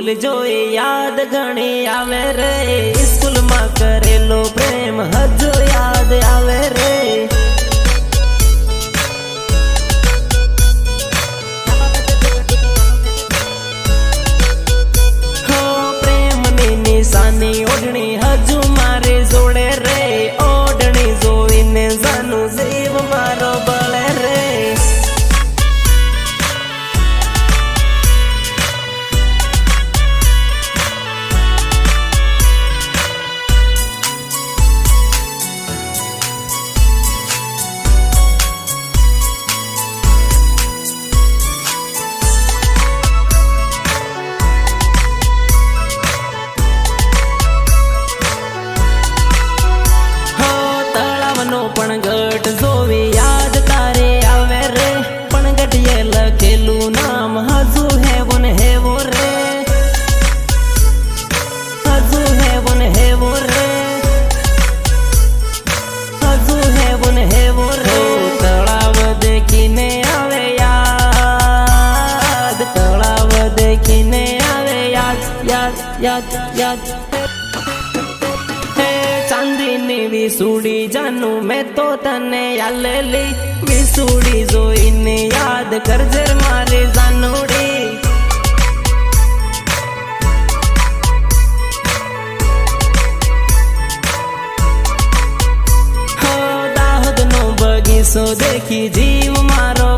School जोई याद घणी आवे रे, स्कूल में करेलो प्रेम हजू याद आवे रे। हो प्रेम नी निशानी ओढ़नी हजू मारे जोड़े रे, ओढ़नी जोईने जानू जीव मारो बळे रे। पण गट जोवी याद तारे आवे रे, पण गटिये लखेलू नाम हजू हेवन हेवो रे, हजू हेवन हेवो रे, हजू हेवन हेवो रे। तळाव देखीने आवे याद, तळाव देखीने आवे याद याद याद याद। चांदीनी विसूड़ी जानू मैं तो तने यालेली, विसूड़ी जोईने याद करजे मारे जानूड़ी। हो दाहोद नो बगीचो देखी जीव मारो